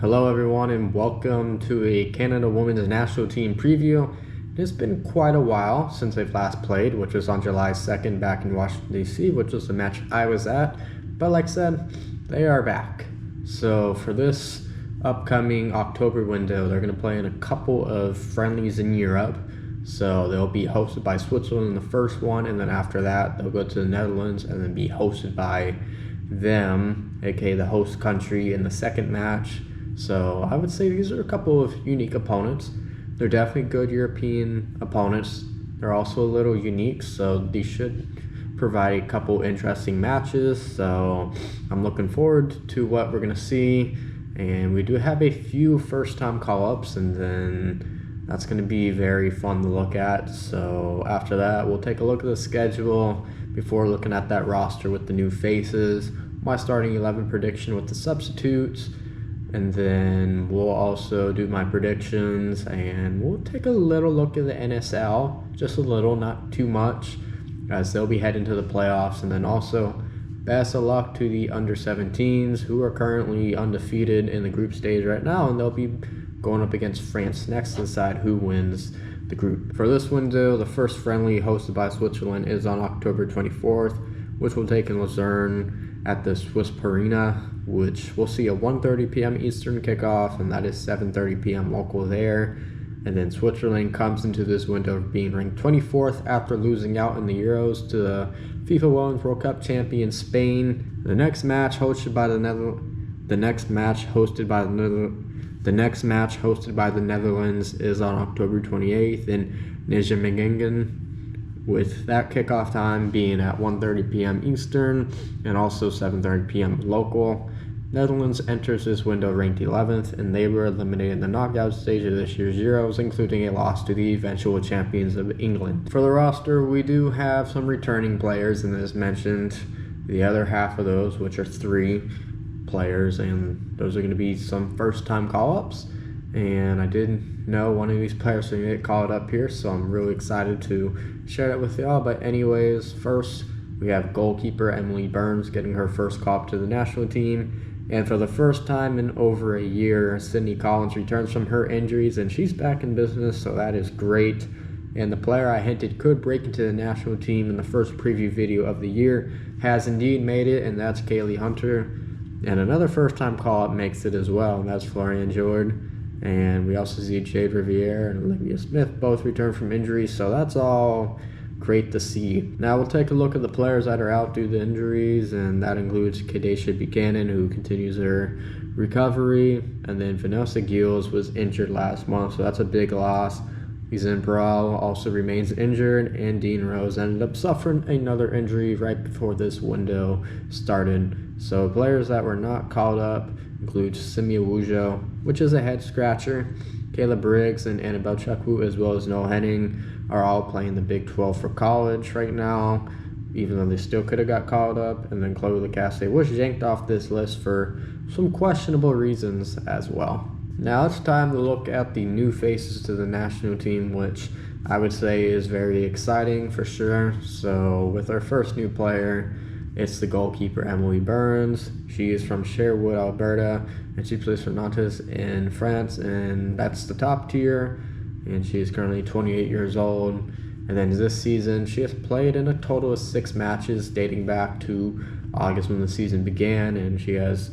Hello everyone and welcome to a Canada Women's National Team preview. It's been quite a while since they've last played, which was on July 2nd back in Washington DC, which was the match I was at. But like I said, they are back. So for this upcoming October window, they're going to play in a couple of friendlies in Europe. So they'll be hosted by Switzerland in the first one, and then after that they'll go to the Netherlands and then be hosted by them, aka the host country, in the second match. So I would say these are a couple of unique opponents. They're definitely good European opponents. They're also a little unique, so these should provide a couple interesting matches. So I'm looking forward to what we're going to see. And we do have a few first-time call-ups, and then that's going to be very fun to look at. So after that, we'll take a look at the schedule before looking at that roster with the new faces, my starting 11 prediction with the substitutes, and then we'll also do my predictions, and we'll take a little look at the NSL, just a little, not too much, as they'll be heading to the playoffs. And then also best of luck to the under-17s, who are currently undefeated in the group stage right now, and they'll be going up against France next to decide who wins the group. For this window, the first friendly hosted by Switzerland is on October 24th, which will take in Luzerne at the Swiss Arena, which we'll see a 1:30 p.m. Eastern kickoff, and that is 7:30 p.m. local there. And then Switzerland comes into this window being ranked 24th after losing out in the Euros to the FIFA Women's World Cup champion Spain. The next match hosted by the Netherlands is on October 28th in Nijmegen, with that kickoff time being at 1:30 p.m. Eastern and also 7:30 p.m. local. Netherlands enters this window ranked 11th, and they were eliminated in the knockout stage of this year's Euros, including a loss to the eventual champions of England. For the roster, we do have some returning players, and as mentioned, the other half of those, which are 3 players, and those are going to be some first-time call-ups. And I did know one of these players was going to get called up here, so I'm really excited to share that with y'all. But anyways, first we have goalkeeper Emily Burns getting her first call up to the national team. And for the first time in over a year, Sydney Collins returns from her injuries, and she's back in business, so that is great. And the player I hinted could break into the national team in the first preview video of the year has indeed made it, and that's Kaylee Hunter. And another first-time call-up makes it as well, and that's Florian Jord. And we also see Jade Riviere and Olivia Smith both return from injuries, so that's all great to see. Now we'll take a look at the players that are out due to injuries, and that includes Kadesha Buchanan, who continues her recovery, and then Vanessa Giles was injured last month, so that's a big loss. Izan Peral also remains injured, and Dean Rose ended up suffering another injury right before this window started. So players that were not called up include Simia Wujo, which is a head scratcher. Kayla Briggs and Annabelle Chukwu, as well as Noel Henning, are all playing the Big 12 for college right now, even though they still could have got called up. And then Chloe Lacasse was yanked off this list for some questionable reasons as well. Now it's time to look at the new faces to the national team, which I would say is very exciting for sure. So with our first new player, it's the goalkeeper Emily Burns. She is from Sherwood, Alberta, and she plays for Nantes in France, and that's the top tier. And she is currently 28 years old. And then this season, she has played in a total of 6 matches dating back to August when the season began, and she has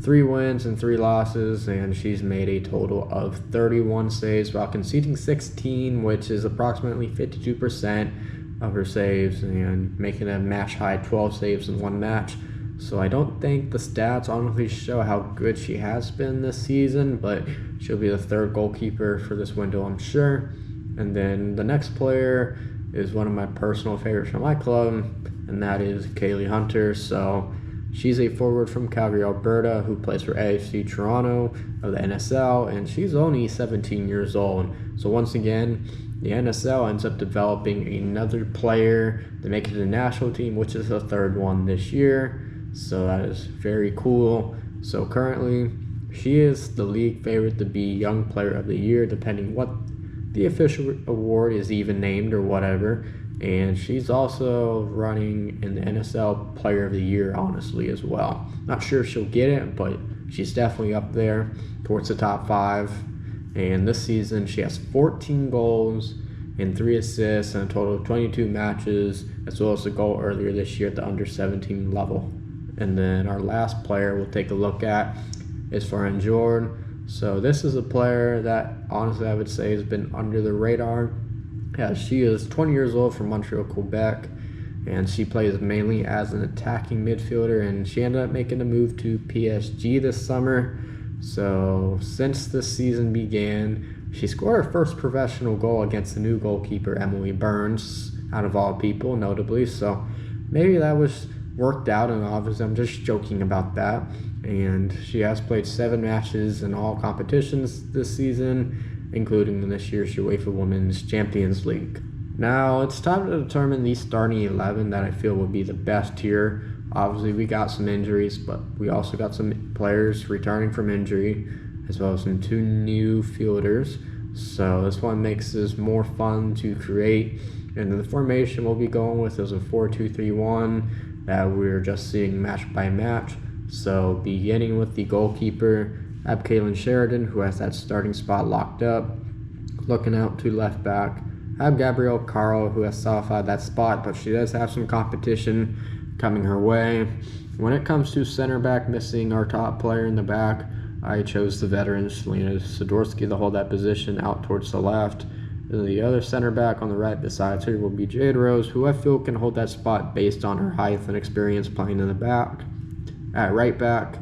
3 wins and 3 losses, and she's made a total of 31 saves while conceding 16, which is approximately 52% of her saves, and making a match high 12 saves in 1 match. So I don't think the stats honestly show how good she has been this season, but she'll be the 3rd goalkeeper for this window, I'm sure. And then the next player is one of my personal favorites from my club, and that is Kaylee Hunter. So she's a forward from Calgary, Alberta, who plays for AFC Toronto of the NSL, and she's only 17 years old. So once again, the NSL ends up developing another player to make it to the national team, which is the 3rd one this year. So that is very cool. So currently, she is the league favorite to be Young Player of the Year, depending what the official award is even named or whatever. And she's also running in the NSL Player of the Year, honestly, as well. Not sure if she'll get it, but she's definitely up there towards the top 5. And this season, she has 14 goals and 3 assists and a total of 22 matches, as well as a goal earlier this year at the under 17 level. And then our last player we'll take a look at is Friendlies. So this is a player that honestly I would say has been under the radar. She is 20 years old from Montreal, Quebec, and she plays mainly as an attacking midfielder, and she ended up making a move to PSG this summer. So since this season began, she scored her first professional goal against the new goalkeeper, Emily Burns, out of all people, notably. So maybe that was worked out, and obviously I'm just joking about that. And she has played 7 matches in all competitions this season, including this year's UEFA Women's Champions League. Now it's time to determine the starting 11 that I feel would be the best here. Obviously we got some injuries, but we also got some players returning from injury, as well as some 2 new fielders. So this one makes this more fun to create. And then the formation we'll be going with is a 4-2-3-1 that we're just seeing match by match. So beginning with the goalkeeper, I have Caitlin Sheridan, who has that starting spot locked up. Looking out to left back, I have Gabrielle Carl, who has solidified that spot, but she does have some competition coming her way. When it comes to center back, missing our top player in the back, I chose the veteran Selena Sidorsky to hold that position out towards the left. And the other center back on the right besides her will be Jade Rose, who I feel can hold that spot based on her height and experience playing in the back. At right back,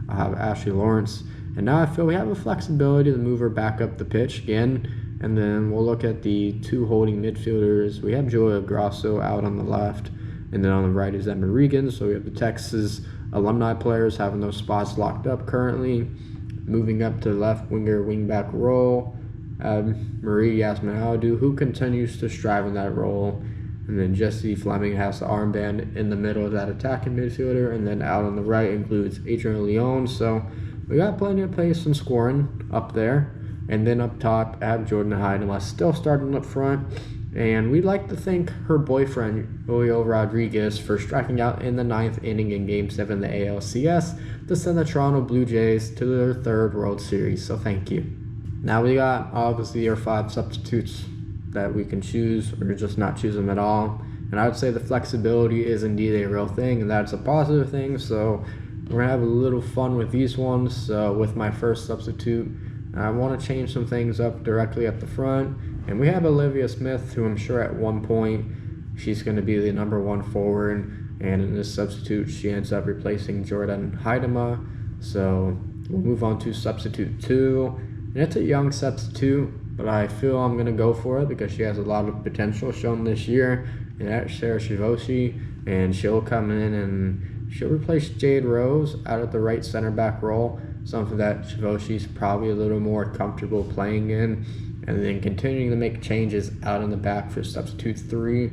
I have Ashley Lawrence, and now I feel we have a flexibility to move her back up the pitch again. And then we'll look at the 2 holding midfielders. We have Julia Grosso out on the left, and then on the right is Emma Regan. So we have the Texas alumni players having those spots locked up currently. Moving up to the left winger, wingback role, Marie Yasmin Aldu, who continues to strive in that role. And then Jessie Fleming has the armband in the middle of that attacking midfielder. And then out on the right includes Adrienne Leon. So we got plenty of pace and scoring up there. And then up top, I have Jordan Heidemas still starting up front. And we'd like to thank her boyfriend, Julio Rodriguez, for striking out in the 9th inning in Game 7 of the ALCS to send the Toronto Blue Jays to their 3rd World Series. So thank you. Now we got obviously our 5 substitutes that we can choose, or just not choose them at all. And I would say the flexibility is indeed a real thing, and that's a positive thing. So we're gonna have a little fun with these ones. So with my first substitute, I want to change some things up directly at the front. And we have Olivia Smith, who I'm sure at one point she's going to be the number 1 forward. And in this substitute, she ends up replacing Jordan Heidema. So we'll move on to substitute 2. And it's a young substitute, but I feel I'm going to go for it because she has a lot of potential shown this year. And that's Sarah Shivoshi. And she'll come in and she'll replace Jade Rose out at the right center back role. Something that Shivoshi's probably a little more comfortable playing in. And then continuing to make changes out in the back for substitute 3.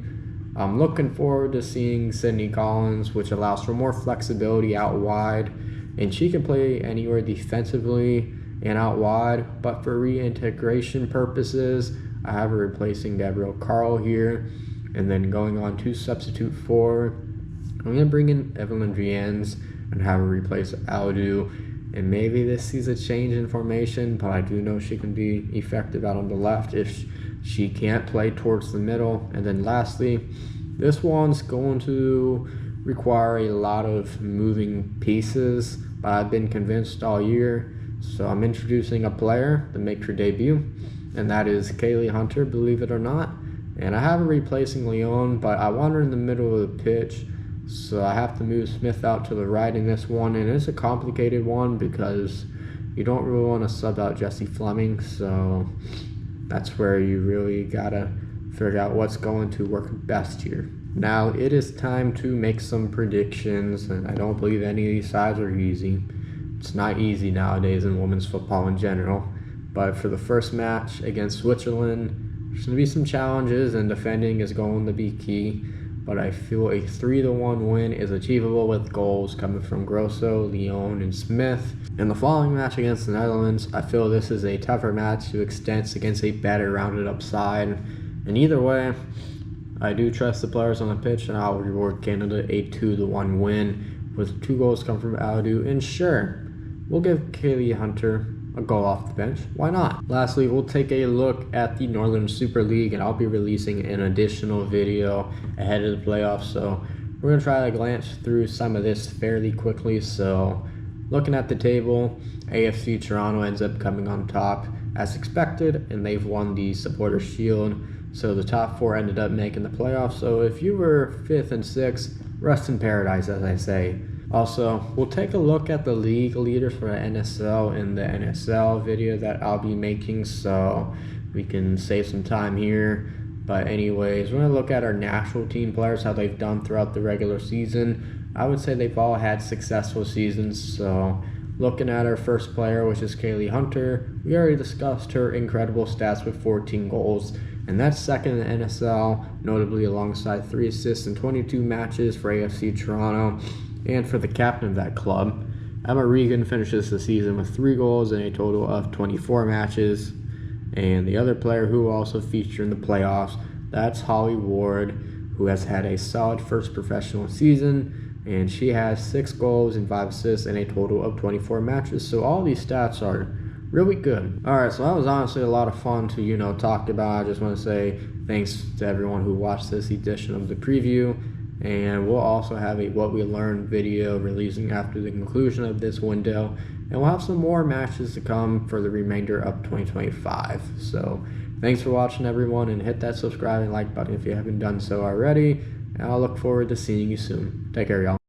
I'm looking forward to seeing Sydney Collins, which allows for more flexibility out wide. And she can play anywhere defensively and out wide. But for reintegration purposes, I have her replacing Gabrielle Carl here. And then going on to substitute 4, I'm going to bring in Evelyn Viens and have her replace Aldu. And maybe this sees a change in formation, but I do know she can be effective out on the left if she can't play towards the middle. And then lastly, this one's going to require a lot of moving pieces, but I've been convinced all year. So I'm introducing a player to make her debut, and that is Kaylee Hunter, believe it or not. And I have her replacing Leon, but I want her in the middle of the pitch. So I have to move Smith out to the right in this one, and it's a complicated one because you don't really want to sub out Jessie Fleming, so that's where you really gotta figure out what's going to work best here. Now it is time to make some predictions, and I don't believe any of these sides are easy. It's not easy nowadays in women's football in general, but for the first match against Switzerland, there's going to be some challenges, and defending is going to be key. But I feel a 3-1 win is achievable with goals coming from Grosso, Leon, and Smith. In the following match against the Netherlands, I feel this is a tougher match to extent against a better rounded up side. And either way, I do trust the players on the pitch, and I'll reward Canada a 2-1 win with 2 goals coming from Aldu. And sure, we'll give Kaylee Hunter a goal off the bench. Why not? Lastly, we'll take a look at the Northern Super League, and I'll be releasing an additional video ahead of the playoffs. So we're going to try to glance through some of this fairly quickly. So looking at the table, AFC Toronto ends up coming on top as expected, and they've won the Supporters Shield. So the top 4 ended up making the playoffs. So if you were 5th and 6th, rest in paradise, as I say. Also, we'll take a look at the league leaders for the NSL in the NSL video that I'll be making, so we can save some time here. But anyways, we're going to look at our national team players, how they've done throughout the regular season. I would say they've all had successful seasons. So looking at our first player, which is Kaylee Hunter, we already discussed her incredible stats with 14 goals. And that's second in the NSL, notably alongside 3 assists in 22 matches for AFC Toronto. And for the captain of that club, Emma Regan finishes the season with 3 goals in a total of 24 matches. And the other player who will also feature in the playoffs, that's Holly Ward, who has had a solid first professional season. And she has 6 goals and 5 assists in a total of 24 matches. So all these stats are really good. Alright, so that was honestly a lot of fun to, talk about. I just want to say thanks to everyone who watched this edition of the preview. And we'll also have a what we learned video releasing after the conclusion of this window, and we'll have some more matches to come for the remainder of 2025. So thanks for watching, everyone, and hit that subscribe and like button if you haven't done so already, and I'll look forward to seeing you soon. Take care, y'all.